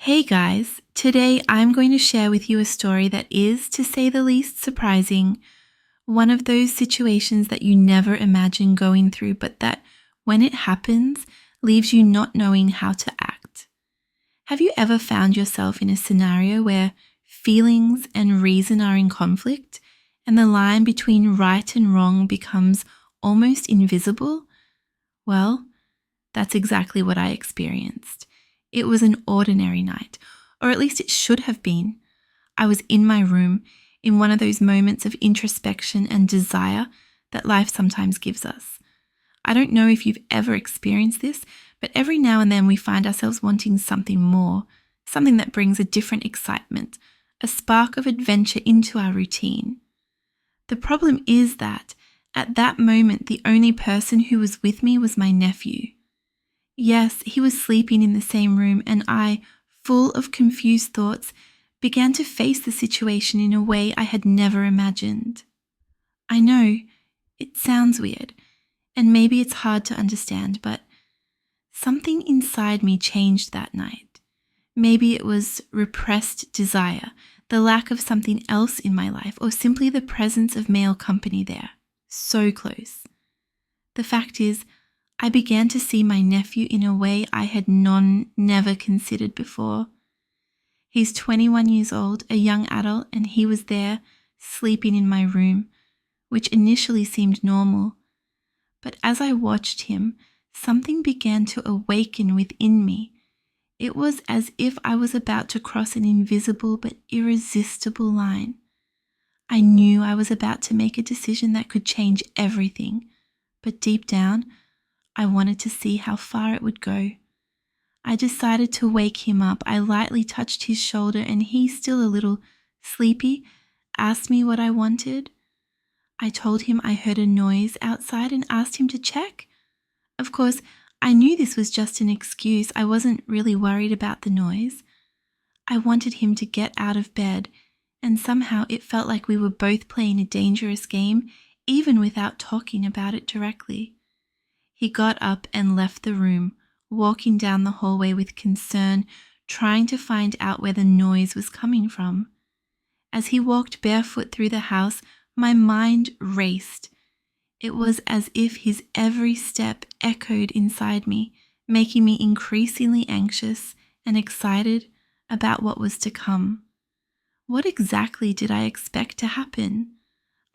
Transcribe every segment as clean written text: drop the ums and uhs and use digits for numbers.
Hey guys, today I'm going to share with you a story that is, to say the least, surprising. One of those situations that you never imagine going through, but that, when it happens, leaves you not knowing how to act. Have you ever found yourself in a scenario where feelings and reason are in conflict, and the line between right and wrong becomes almost invisible? Well, that's exactly what I experienced. It was an ordinary night, or at least it should have been. I was in my room, in one of those moments of introspection and desire that life sometimes gives us. I don't know if you've ever experienced this, but every now and then we find ourselves wanting something more, something that brings a different excitement, a spark of adventure into our routine. The problem is that, at that moment, the only person who was with me was my nephew. Yes, he was sleeping in the same room, and I, full of confused thoughts, began to face the situation in a way I had never imagined. I know, it sounds weird, and maybe it's hard to understand, but something inside me changed that night. Maybe it was repressed desire, the lack of something else in my life, or simply the presence of male company there, so close. The fact is, I began to see my nephew in a way I had never considered before. He's 21 years old, a young adult, and he was there, sleeping in my room, which initially seemed normal. But as I watched him, something began to awaken within me. It was as if I was about to cross an invisible but irresistible line. I knew I was about to make a decision that could change everything, but deep down, I wanted to see how far it would go. I decided to wake him up. I lightly touched his shoulder, and he, still a little sleepy, asked me what I wanted. I told him I heard a noise outside and asked him to check. Of course, I knew this was just an excuse. I wasn't really worried about the noise. I wanted him to get out of bed, and somehow it felt like we were both playing a dangerous game, even without talking about it directly. He got up and left the room, walking down the hallway with concern, trying to find out where the noise was coming from. As he walked barefoot through the house, my mind raced. It was as if his every step echoed inside me, making me increasingly anxious and excited about what was to come. What exactly did I expect to happen?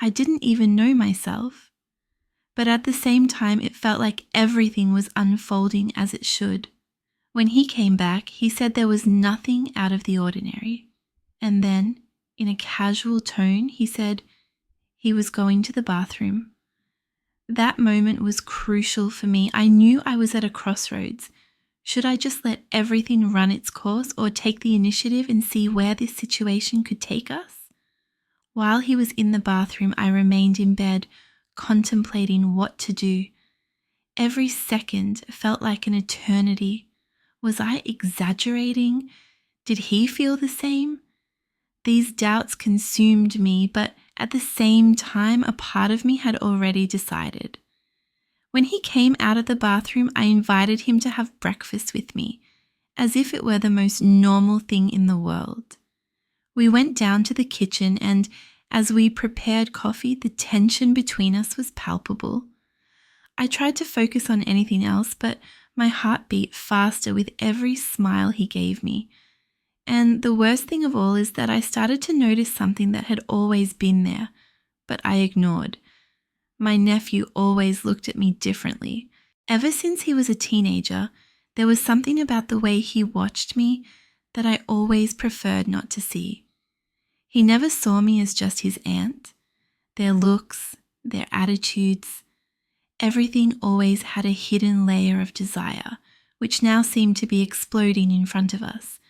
I didn't even know myself. But at the same time, it felt like everything was unfolding as it should. When he came back, he said there was nothing out of the ordinary. And then, in a casual tone, he said he was going to the bathroom. That moment was crucial for me. I knew I was at a crossroads. Should I just let everything run its course, or take the initiative and see where this situation could take us? While he was in the bathroom, I remained in bed, contemplating what to do. Every second felt like an eternity. Was I exaggerating? Did he feel the same? These doubts consumed me, but at the same time, a part of me had already decided. When he came out of the bathroom, I invited him to have breakfast with me, as if it were the most normal thing in the world. We went down to the kitchen, and as we prepared coffee, the tension between us was palpable. I tried to focus on anything else, but my heart beat faster with every smile he gave me. And the worst thing of all is that I started to notice something that had always been there, but I ignored. My nephew always looked at me differently. Ever since he was a teenager, there was something about the way he watched me that I always preferred not to see. He never saw me as just his aunt. Their looks, their attitudes, everything always had a hidden layer of desire, which now seemed to be exploding in front of us.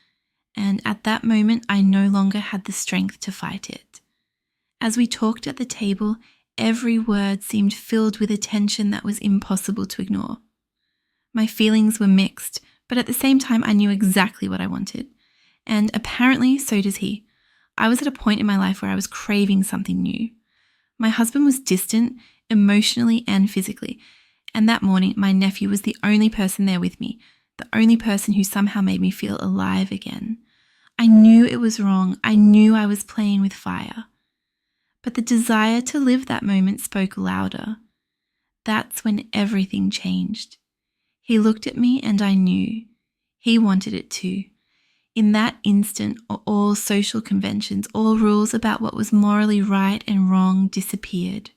And at that moment, I no longer had the strength to fight it. As we talked at the table, every word seemed filled with a tension that was impossible to ignore. My feelings were mixed, but at the same time, I knew exactly what I wanted. And apparently, so does he. I was at a point in my life where I was craving something new. My husband was distant, emotionally and physically, and that morning my nephew was the only person there with me, the only person who somehow made me feel alive again. I knew it was wrong. I knew I was playing with fire. But the desire to live that moment spoke louder. That's when everything changed. He looked at me and I knew. He wanted it too. In that instant, all social conventions, all rules about what was morally right and wrong disappeared.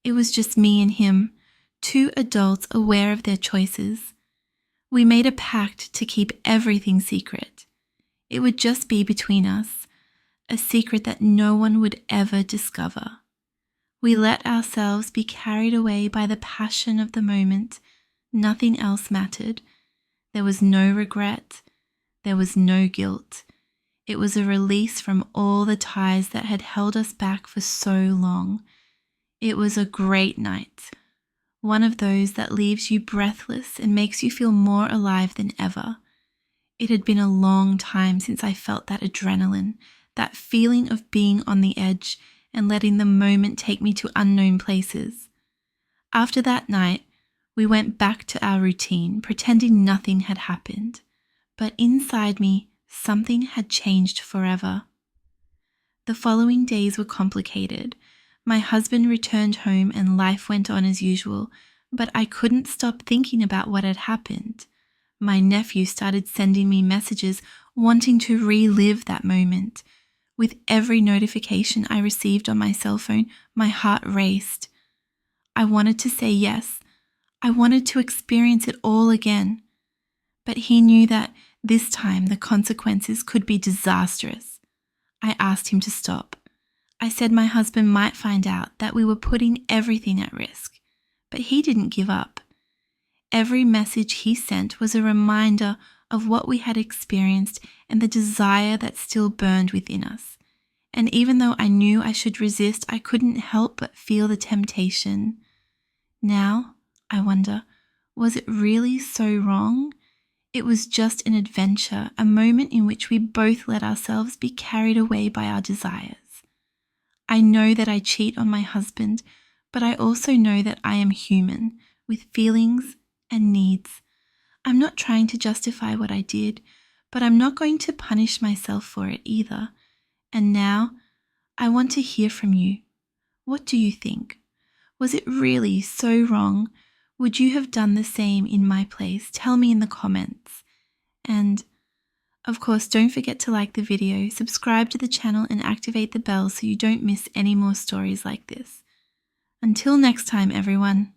It was just me and him, two adults aware of their choices. We made a pact to keep everything secret. It would just be between us, a secret that no one would ever discover. We let ourselves be carried away by the passion of the moment. Nothing else mattered. There was no regret. There was no guilt. It was a release from all the ties that had held us back for so long. It was a great night. One of those that leaves you breathless and makes you feel more alive than ever. It had been a long time since I felt that adrenaline, that feeling of being on the edge and letting the moment take me to unknown places. After that night, we went back to our routine, pretending nothing had happened. But inside me, something had changed forever. The following days were complicated. My husband returned home and life went on as usual, but I couldn't stop thinking about what had happened. My nephew started sending me messages wanting to relive that moment. With every notification I received on my cell phone, my heart raced. I wanted to say yes. I wanted to experience it all again. But he knew that this time the consequences could be disastrous. I asked him to stop. I said my husband might find out that we were putting everything at risk, but he didn't give up. Every message he sent was a reminder of what we had experienced and the desire that still burned within us. And even though I knew I should resist, I couldn't help but feel the temptation. Now, I wonder, was it really so wrong? It was just an adventure, a moment in which we both let ourselves be carried away by our desires. I know that I cheat on my husband, but I also know that I am human, with feelings and needs. I'm not trying to justify what I did, but I'm not going to punish myself for it either. And now, I want to hear from you. What do you think? Was it really so wrong? Would you have done the same in my place? Tell me in the comments. And of course, don't forget to like the video, subscribe to the channel and activate the bell so you don't miss any more stories like this. Until next time, everyone.